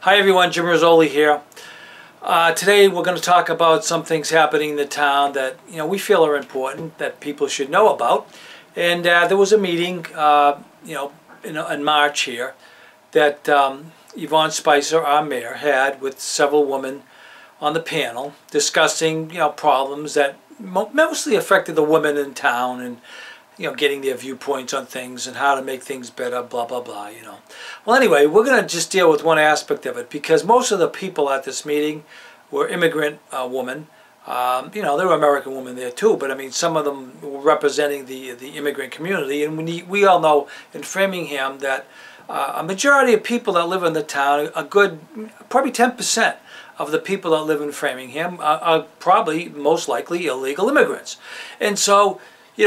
Hi everyone, Joe Rizoli here. Today we're going to talk about some things happening in the town that we feel are important, that people should know about. And there was a meeting in March here that Yvonne Spicer, our mayor, had with several women on the panel discussing problems that mostly affected the women in town, and getting their viewpoints on things and how to make things better, blah, blah, blah, Well, anyway, we're going to just deal with one aspect of it, because most of the people at this meeting were immigrant women. There were American women there too, but I mean, some of them were representing the immigrant community. And we all know in Framingham that a majority of people that live in the town, a good, probably 10% of the people that live in Framingham are probably, most likely, illegal immigrants. And so,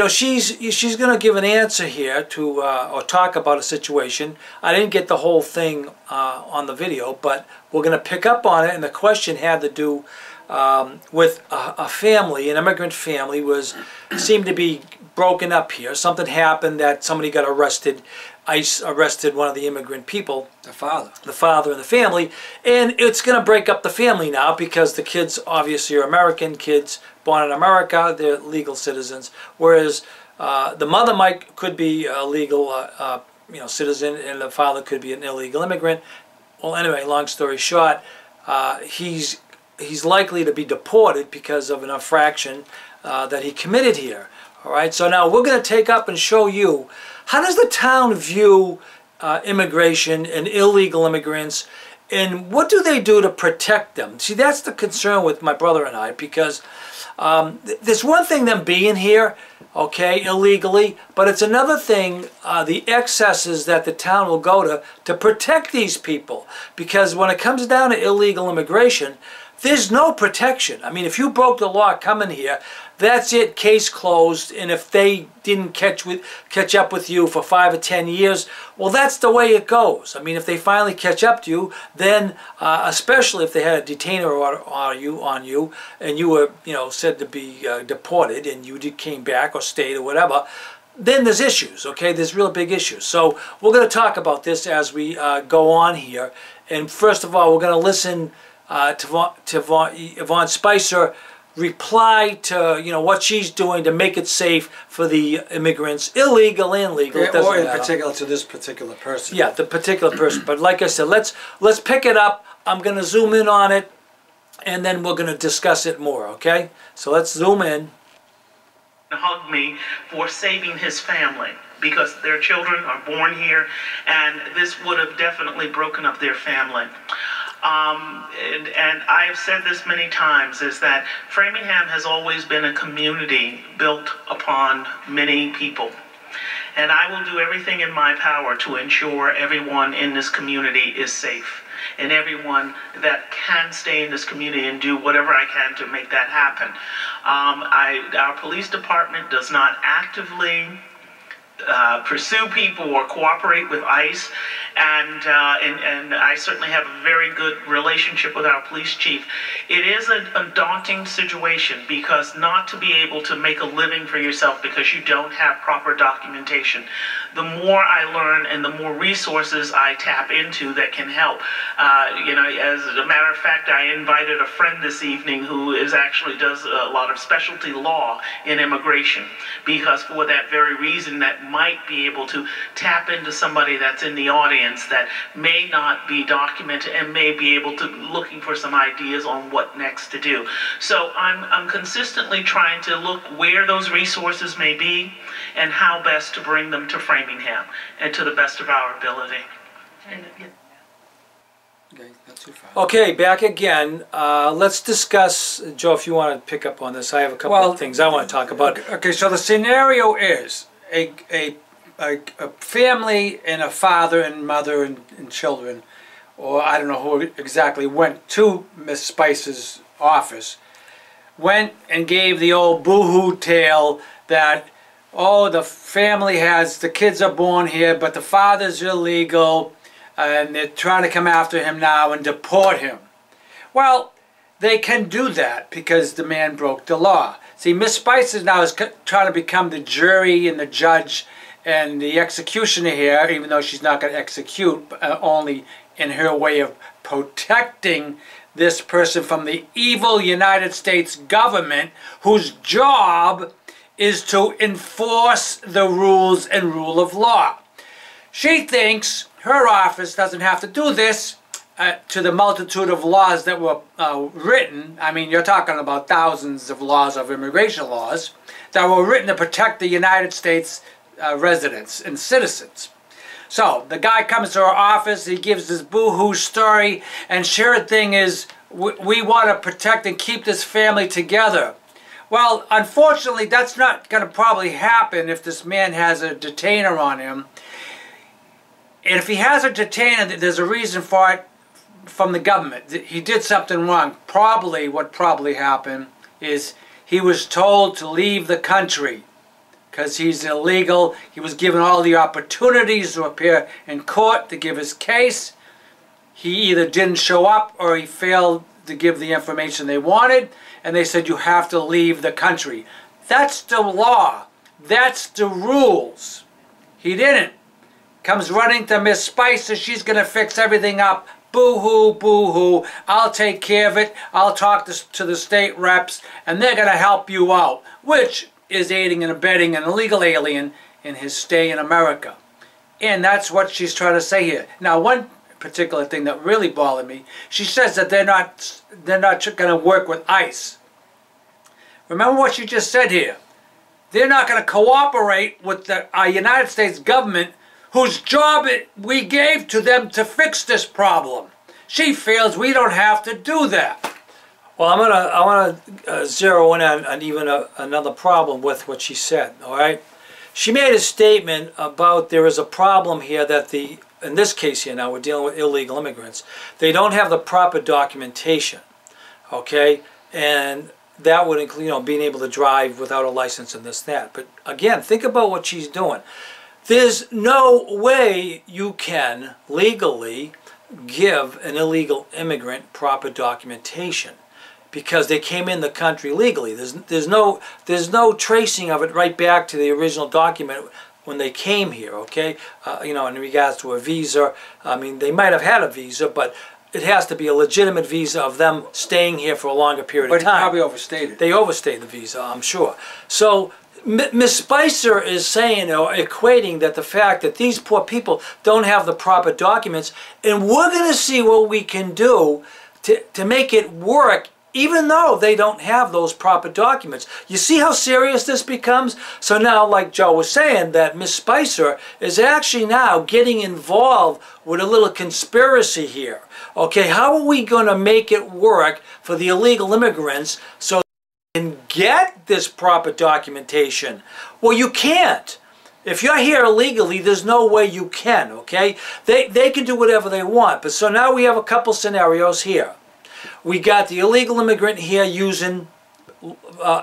she's going to give an answer here to, or talk about a situation. I didn't get the whole thing on the video, but we're going to pick up on it. And the question had to do with a family, an immigrant family, seemed to be broken up here. Something happened that somebody got arrested. ICE arrested one of the immigrant people. The father in the family. And it's going to break up the family now, because the kids obviously are American kids, born in America, they're legal citizens. Whereas the mother could be a legal citizen, and the father could be an illegal immigrant. Well, anyway, long story short, he's likely to be deported because of an infraction that he committed here. All right, so now we're going to take up and show you, how does the town view immigration and illegal immigrants, and what do they do to protect them? See, that's the concern with my brother and I, because there's one thing them being here, okay, illegally, but it's another thing the excesses that the town will go to protect these people. Because when it comes down to illegal immigration, there's no protection. I mean, if you broke the law coming here, that's it, case closed. And if they didn't catch up with you for 5 or 10 years, well, that's the way it goes. I mean, if they finally catch up to you, then especially if they had a detainer order on you, and you were, said to be deported, and you came back or stayed or whatever, then there's issues, okay? There's real big issues. So we're going to talk about this as we go on here. And first of all, we're going to listen to Yvonne Spicer reply to what she's doing to make it safe for the immigrants, illegal and legal. Yeah, or in particular to this particular person. Yeah, the particular person. But like I said, let's pick it up. I'm going to zoom in on it, and then we're going to discuss it more. Okay? So let's zoom in. Hugged me for saving his family, because their children are born here, and this would have definitely broken up their family. And I've said this many times, is that Framingham has always been a community built upon many people. And I will do everything in my power to ensure everyone in this community is safe, and everyone that can stay in this community, and do whatever I can to make that happen. Our police department does not actively pursue people or cooperate with ICE, and I certainly have a very good relationship with our police chief. It is a daunting situation, because not to be able to make a living for yourself because you don't have proper documentation. The more I learn and the more resources I tap into that can help. As a matter of fact, I invited a friend this evening who actually does a lot of specialty law in immigration, because for that very reason, that might be able to tap into somebody that's in the audience that may not be documented, and may be able to looking for some ideas on what next to do. So I'm consistently trying to look where those resources may be, and how best to bring them to Framingham, and to the best of our ability. Okay, back again. Let's discuss, Joe, if you want to pick up on this. I have a couple of things I want to talk about. Okay, so the scenario is a family, and a father and mother and children, or I don't know who exactly, went to Miss Spicer's office, went and gave the old boo-hoo tale that, oh, the family the kids are born here, but the father's illegal, and they're trying to come after him now and deport him. Well, they can do that because the man broke the law. See, Miss Spicer now is trying to become the jury and the judge And the executioner here, even though she's not going to execute, only in her way of protecting this person from the evil United States government, whose job is to enforce the rules and rule of law. She thinks her office doesn't have to do this to the multitude of laws that were written. I mean, you're talking about thousands of laws of immigration laws that were written to protect the United States residents and citizens. So the guy comes to our office, he gives this boo-hoo story, and sure thing is, we want to protect and keep this family together. Well, unfortunately, that's not going to probably happen if this man has a detainer on him. And if he has a detainer, there's a reason for it from the government. He did something wrong. Probably what probably happened is he was told to leave the country because he's illegal. He was given all the opportunities to appear in court to give his case. He either didn't show up or he failed to give the information they wanted, and they said you have to leave the country. That's the law. That's the rules. He didn't. Comes running to Miss Spicer. She's going to fix everything up. Boo-hoo, boo-hoo. I'll take care of it. I'll talk to the state reps, and they're going to help you out, which is aiding and abetting an illegal alien in his stay in America. And that's what she's trying to say here. Now, one particular thing that really bothered me, she says that they're not going to work with ICE. Remember what she just said here. They're not going to cooperate with the United States government, whose job we gave to them to fix this problem. She feels we don't have to do that. Well, I want to zero in on even another problem with what she said, all right? She made a statement about there is a problem here that in this case here now, we're dealing with illegal immigrants. They don't have the proper documentation, okay? And that would include, being able to drive without a license and this, that. But again, think about what she's doing. There's no way you can legally give an illegal immigrant proper documentation because they came in the country legally. There's no tracing of it right back to the original document when they came here, okay? In regards to a visa, I mean, they might have had a visa, but it has to be a legitimate visa of them staying here for a longer period of time. But probably overstayed it. They overstayed the visa, I'm sure. So Ms. Spicer is saying, or equating, that the fact that these poor people don't have the proper documents, and we're going to see what we can do to make it work, even though they don't have those proper documents. You see how serious this becomes? So now, like Joe was saying, that Ms. Spicer is actually now getting involved with a little conspiracy here. Okay, how are we going to make it work for the illegal immigrants so they can get this proper documentation? Well, you can't. If you're here illegally, there's no way you can, okay? They can do whatever they want. But so now we have a couple scenarios here. We got the illegal immigrant here using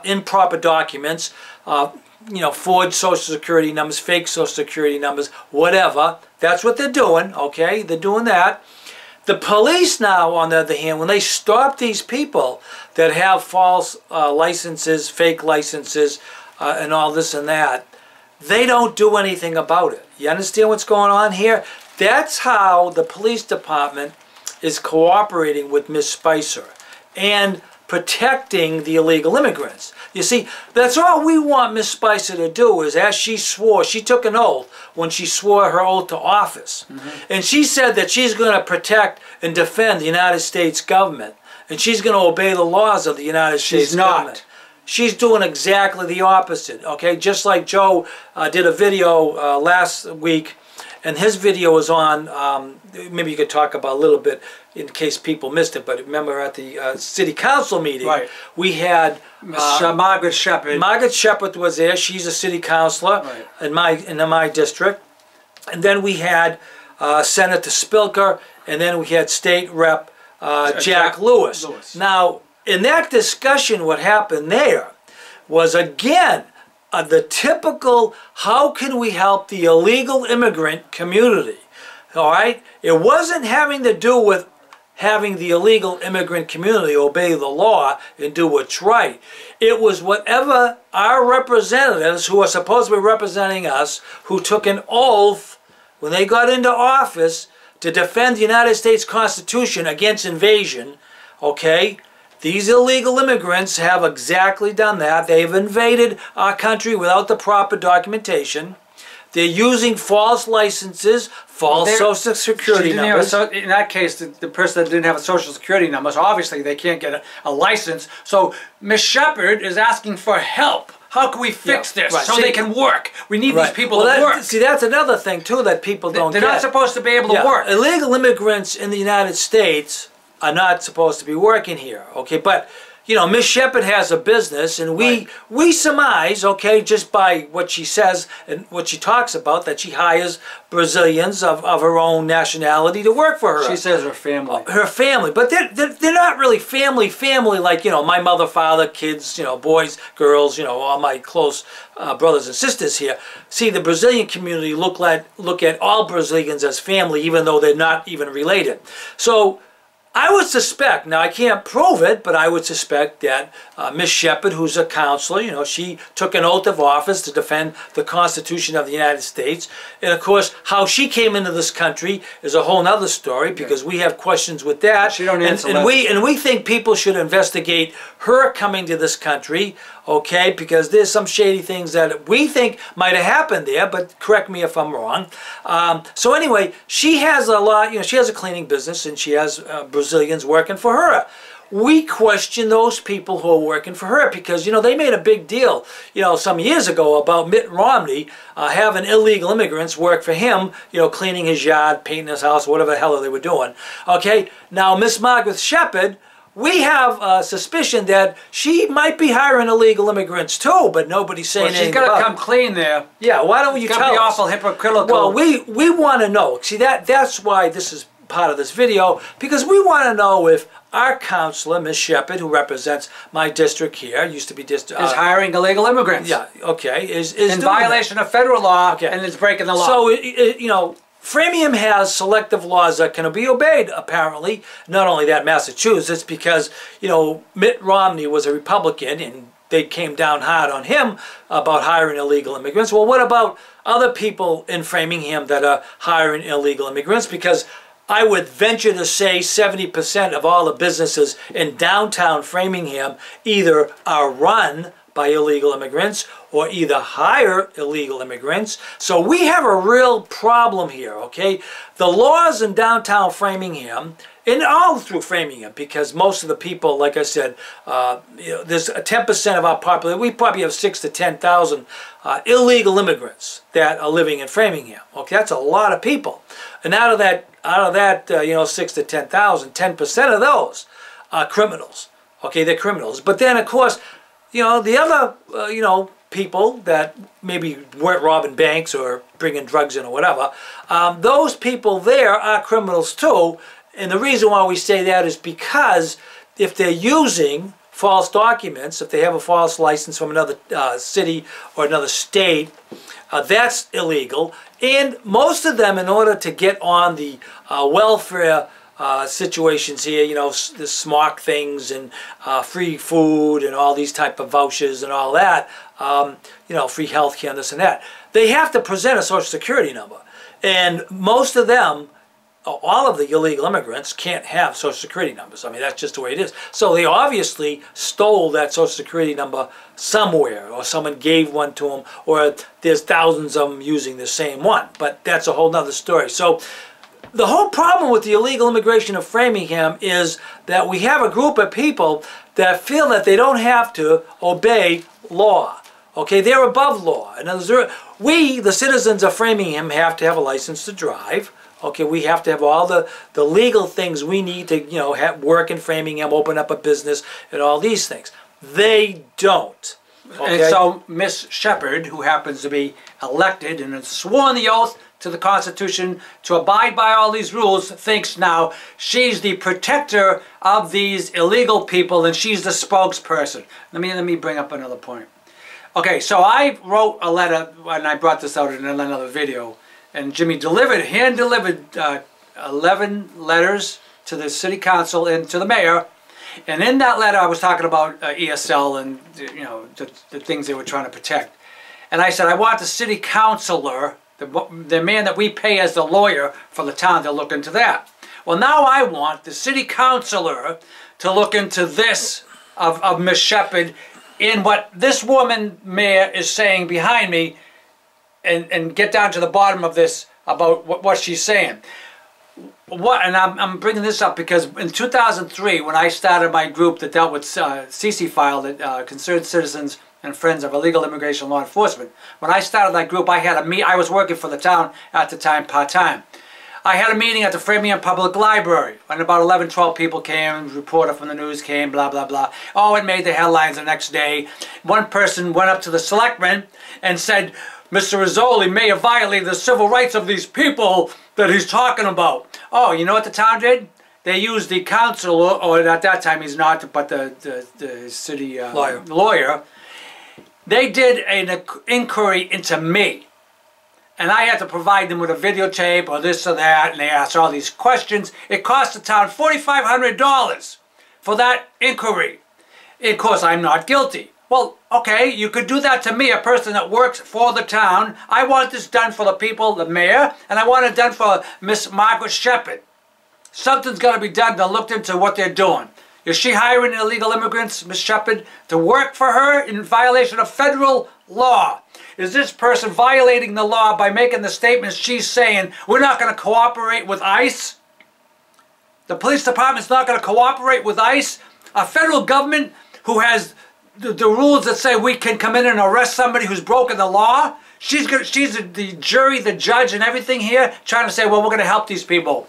improper documents, forged social security numbers, fake social security numbers, whatever. That's what they're doing, okay? They're doing that. The police now, on the other hand, when they stop these people that have false licenses, fake licenses, and all this and that, they don't do anything about it. You understand what's going on here? That's how the police department is cooperating with Ms. Spicer and protecting the illegal immigrants. You see, that's all we want Ms. Spicer to do is, as she swore, she took an oath when she swore her oath to office. And she said that she's going to protect and defend the United States government. And she's going to obey the laws of the United States government. She's doing exactly the opposite, okay? Just like Joe did a video last week, and his video is on, maybe you could talk about a little bit in case people missed it, but remember at the city council meeting, right, we had Margaret Shepard. Margaret Shepard was there. She's a city councilor, right, in my district. And then we had Senator Spilker, and then we had State Rep Jack Lewis. Now, in that discussion, what happened there was, again, the typical, how can we help the illegal immigrant community? All right? It wasn't having to do with having the illegal immigrant community obey the law and do what's right. It was whatever our representatives, who are supposed to be representing us, who took an oath when they got into office to defend the United States Constitution against invasion, okay? These illegal immigrants have exactly done that. They've invaded our country without the proper documentation. They're using false licenses, false Social Security numbers. In that case, the person that didn't have a Social Security number, so obviously they can't get a license. So Ms. Shepard is asking for help. How can we fix this so they can work? We need these people to work. See, that's another thing, too, that people don't get. They're not supposed to be able to work. Illegal immigrants in the United States are not supposed to be working here, okay? But, you know, Miss Shepard has a business, and we surmise, okay, just by what she says and what she talks about, that she hires Brazilians of her own nationality to work for her. She says her family. Her family. But they're not really family like, you know, my mother, father, kids, you know, boys, girls, you know, all my close brothers and sisters here. See, the Brazilian community look at all Brazilians as family, even though they're not even related. So I would suspect, now I can't prove it, but I would suspect that Miss Shepard, who's a counselor, you know, she took an oath of office to defend the Constitution of the United States. And of course, how she came into this country is a whole other story, because we have questions with that. She don't answer and we think people should investigate her coming to this country, okay, because there's some shady things that we think might have happened there, but correct me if I'm wrong. So anyway, she has a lot, you know, she has a cleaning business, and she has Brazilians working for her. We question those people who are working for her, because, you know, they made a big deal, you know, some years ago about Mitt Romney having illegal immigrants work for him, you know, cleaning his yard, painting his house, whatever the hell they were doing. Okay, now Miss Margaret Shepard, we have a suspicion that she might be hiring illegal immigrants too, but nobody's saying anything about it. She's got to come clean there. Yeah, why don't you tell us? It's got to be awful hypocritical. Well, we want to know. See, that's why this is part of this video, because we want to know if our counselor, Ms. Shepard, who represents my district here, used to be district... is hiring illegal immigrants. Yeah, okay. Is in violation of federal law, and is breaking the law. So, you know, Framingham has selective laws that can be obeyed, apparently. Not only that, Massachusetts, because, you know, Mitt Romney was a Republican, and they came down hard on him about hiring illegal immigrants. Well, what about other people in Framingham that are hiring illegal immigrants? Because I would venture to say 70% of all the businesses in downtown Framingham either are run by illegal immigrants or either hire illegal immigrants. So we have a real problem here, okay? The laws in downtown Framingham, and all through Framingham, because most of the people, like I said, you know, there's 10% of our population. We probably have 6,000 to 10,000 illegal immigrants that are living in Framingham. Okay, that's a lot of people. And out of that, you know, 6,000 to 10,000, 10% of those are criminals. Okay, they're criminals. But then, of course, you know, the other, you know, people that maybe weren't robbing banks or bringing drugs in or whatever, those people there are criminals too. And the reason why we say that is because if they're using false documents, if they have a false license from another city or another state, that's illegal. And most of them, in order to get on the welfare situations here, you know, the SMOC things and free food and all these type of vouchers and all that, you know, free health care and this and that, they have to present a Social Security number. And most of them, all of the illegal immigrants can't have Social Security numbers. I mean, that's just the way it is. So they obviously stole that Social Security number somewhere, or someone gave one to them, or there's thousands of them using the same one. But that's a whole nother story. So the whole problem with the illegal immigration of Framingham is that we have a group of people that feel that they don't have to obey law. Okay, they're above law. In other words, we, the citizens of Framingham, have to have a license to drive. Okay, we have to have all the legal things we need to, you know, work in Framingham, open up a business, and all these things. They don't. Okay? And so Miss Shepard, who happens to be elected and has sworn the oath to the Constitution to abide by all these rules, thinks now she's the protector of these illegal people and she's the spokesperson. Let me bring up another point. Okay, so I wrote a letter, and I brought this out in another video, and Jimmy hand-delivered 11 letters to the city council and to the mayor. And in that letter, I was talking about ESL and the things they were trying to protect. And I said, I want the city councilor, the man that we pay as the lawyer for the town, to look into that. Well, now I want the city councilor to look into this of Miss Shepherd in what this woman mayor is saying behind me, and get down to the bottom of this about what she's saying. And I'm bringing this up because in 2003, when I started my group that dealt with CC file, that Concerned Citizens and Friends of Illegal Immigration Law Enforcement, when I started that group, I was working for the town at the time part-time. I had a meeting at the Framingham Public Library, and about 11, 12 people came, reporter from the news came, blah, blah, blah. Oh, it made the headlines the next day. One person went up to the selectman and said, Mr. Rizoli may have violated the civil rights of these people that he's talking about. Oh, you know what the town did? They used the councilor, or at that time he's not, but the city lawyer. They did an inquiry into me. And I had to provide them with a videotape or this or that, and they asked all these questions. It cost the town $4,500 for that inquiry. Of course, I'm not guilty. Well, okay, you could do that to me, a person that works for the town. I want this done for the people, the mayor, and I want it done for Miss Margaret Shepherd. Something's got to be done to look into what they're doing. Is she hiring illegal immigrants, Miss Shepherd, to work for her in violation of federal law? Is this person violating the law by making the statements she's saying, we're not going to cooperate with ICE? The police department's not going to cooperate with ICE? A federal government who has the rules that say we can come in and arrest somebody who's broken the law? She's the jury, the judge, and everything here, trying to say, well, we're going to help these people.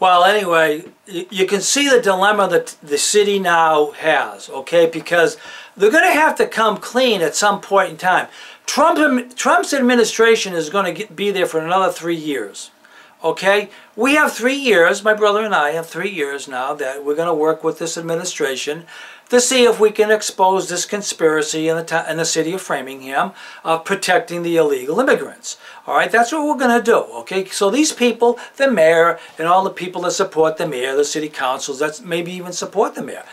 Well, anyway, you can see the dilemma that the city now has, okay? Because they're going to have to come clean at some point in time. Trump's administration is going to be there for another 3 years, okay? We have 3 years, my brother and I have 3 years now that we're going to work with this administration to see if we can expose this conspiracy in the city of Framingham of protecting the illegal immigrants. All right, that's what we're going to do, okay? So these people, the mayor, and all the people that support the mayor, the city councils, that maybe even support the mayor,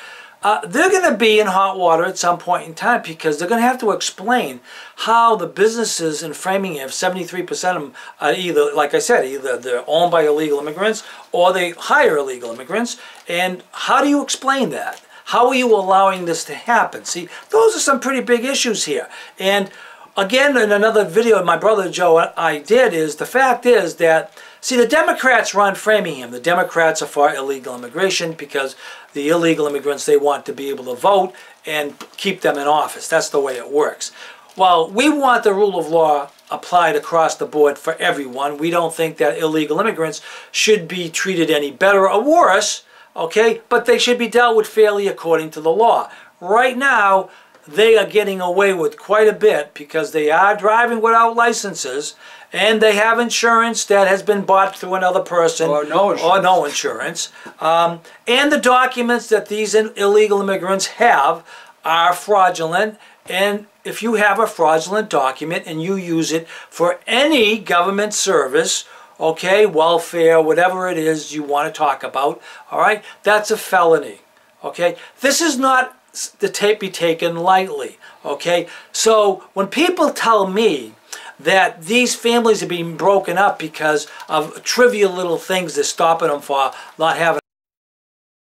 they're going to be in hot water at some point in time because they're going to have to explain how the businesses in Framingham, 73% of them are either, like I said, either they're owned by illegal immigrants or they hire illegal immigrants. And how do you explain that? How are you allowing this to happen? See, those are some pretty big issues here. And again, in another video my brother Joe I did, is the fact is that, see, the Democrats run Framingham. The Democrats are for illegal immigration because the illegal immigrants, they want to be able to vote and keep them in office. That's the way it works. Well, we want the rule of law applied across the board for everyone. We don't think that illegal immigrants should be treated any better or worse, okay? But they should be dealt with fairly according to the law. Right now, they are getting away with quite a bit because they are driving without licenses and they have insurance that has been bought through another person. Or no insurance. Or no insurance. And the documents that these illegal immigrants have are fraudulent. And if you have a fraudulent document and you use it for any government service, okay, welfare, whatever it is you want to talk about, all right, that's a felony, okay? This is not to be taken lightly, okay? So when people tell me that these families are being broken up because of trivial little things that's stopping them from not having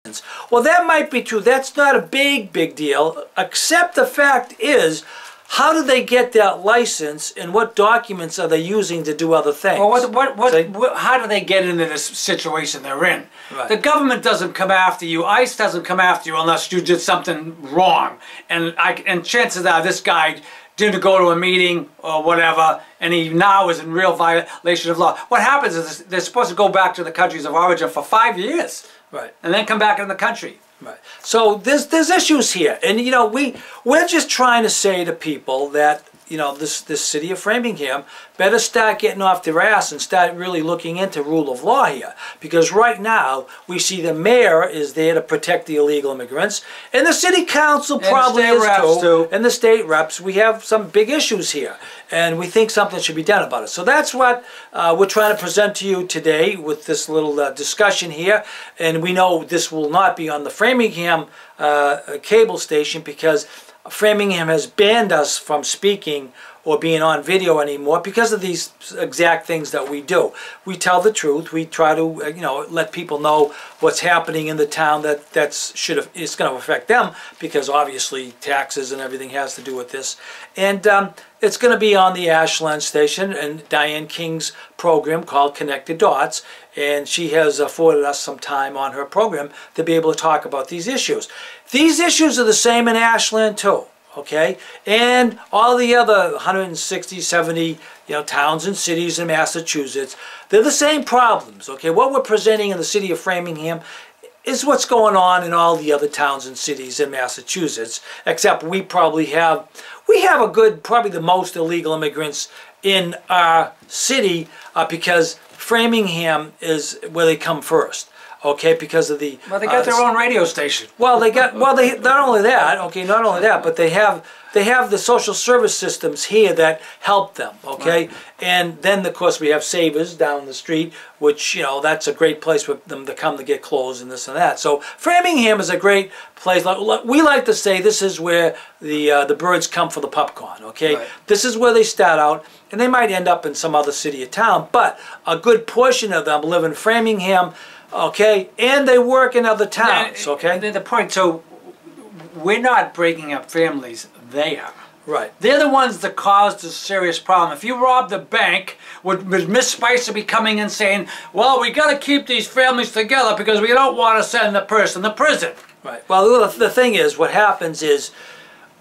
license, well, that might be true. That's not a big deal, except the fact is, how do they get that license and what documents are they using to do other things? Well, how do they get into this situation they're in? Right. The government doesn't come after you. ICE doesn't come after you unless you did something wrong. And chances are this guy didn't go to a meeting or whatever, and he now is in real violation of law. What happens is they're supposed to go back to the countries of origin for 5 years. Right. And then come back in the country. Right. So there's issues here, and you know we're just trying to say to people that this city of Framingham better start getting off their ass and start really looking into rule of law here. Because right now, we see the mayor is there to protect the illegal immigrants, and the city council probably is too, and the state reps. We have some big issues here, and we think something should be done about it. So that's what we're trying to present to you today with this little discussion here. And we know this will not be on the Framingham cable station, because Framingham has banned us from speaking or being on video anymore because of these exact things that we do. We tell the truth. We try to let people know what's happening in the town it's going to affect them, because obviously taxes and everything has to do with this. And it's going to be on the Ashland station and Diane King's program called Connected Dots, and she has afforded us some time on her program to be able to talk about these issues. These issues are the same in Ashland too, okay? And all the other 160, 70 towns and cities in Massachusetts, they're the same problems, okay? What we're presenting in the city of Framingham is what's going on in all the other towns and cities in Massachusetts, except we have probably the most illegal immigrants in our city, because Framingham is where they come first. Okay, because of the... Well, they got their own radio station. Well, they not only that, but they have the social service systems here that help them, okay? Right. And then, of course, we have Savers down the street, which, that's a great place for them to come to get clothes and this and that. So Framingham is a great place. We like to say this is where the birds come for the popcorn, okay? Right. This is where they start out, and they might end up in some other city or town, but a good portion of them live in Framingham, okay, and they work in other towns, okay? The point, so we're not breaking up families, they are. Right. They're the ones that caused this serious problem. If you robbed the bank, would Miss Spicer be coming and saying, well, we got to keep these families together because we don't want to send the person to prison? Right. Well, the thing is, what happens is,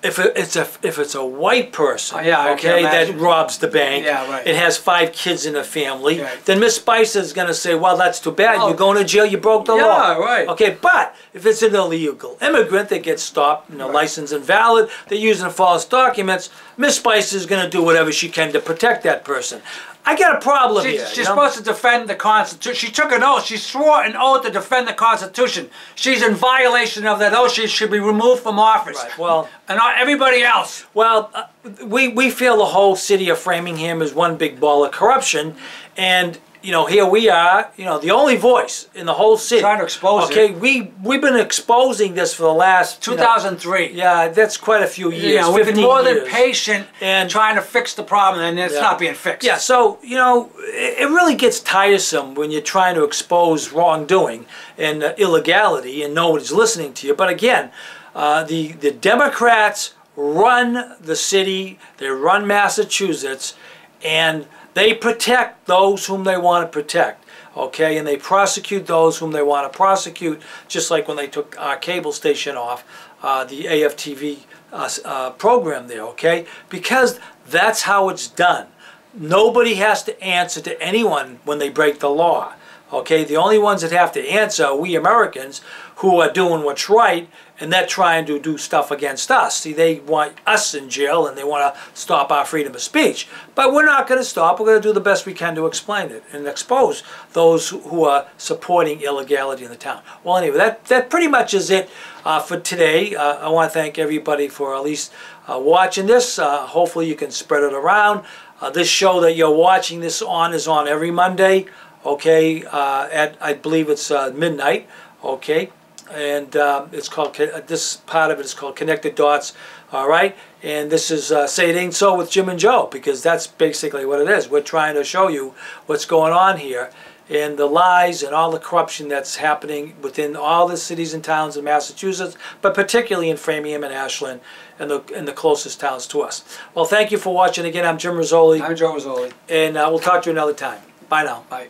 if it's a white person, that robs the bank, it has 5 kids in the family, then Miss Spicer is going to say, well, that's too bad. You're going to jail. You broke the law. Right. Okay, but if it's an illegal immigrant that gets stopped, license invalid, they're using false documents, Miss Spicer is going to do whatever she can to protect that person. I got a problem here. She's supposed to defend the Constitution. She took an oath. She swore an oath to defend the Constitution. She's in violation of that oath. She should be removed from office. Right. Well, and everybody else. Well, we feel the whole city of Framingham is one big ball of corruption, and here we are, the only voice in the whole city. Trying to expose it. Okay, we've been exposing this for the last 2003. Yeah, that's quite a few years. We've been more than patient and trying to fix the problem, and it's not being fixed. Yeah, so it really gets tiresome when you're trying to expose wrongdoing and illegality, and nobody's listening to you. But again, the Democrats run the city, they run Massachusetts, and they protect those whom they want to protect, okay? And they prosecute those whom they want to prosecute, just like when they took our cable station off, the AFTV program there, okay? Because that's how it's done. Nobody has to answer to anyone when they break the law, okay? The only ones that have to answer are we Americans who are doing what's right, and they're trying to do stuff against us. See, they want us in jail, and they want to stop our freedom of speech. But we're not going to stop. We're going to do the best we can to explain it and expose those who are supporting illegality in the town. Well, anyway, that pretty much is it for today. I want to thank everybody for at least watching this. Hopefully you can spread it around. This show that you're watching this on is on every Monday, okay, at, I believe it's midnight, okay? And it's called, this part of it is called Connected Dots, all right? And this is Say It Ain't So with Jim and Joe, because that's basically what it is. We're trying to show you what's going on here and the lies and all the corruption that's happening within all the cities and towns in Massachusetts, but particularly in Framingham and Ashland and the closest towns to us. Well, thank you for watching again. I'm Jim Rizoli. I'm Joe Rizoli. And we'll talk to you another time. Bye now. Bye.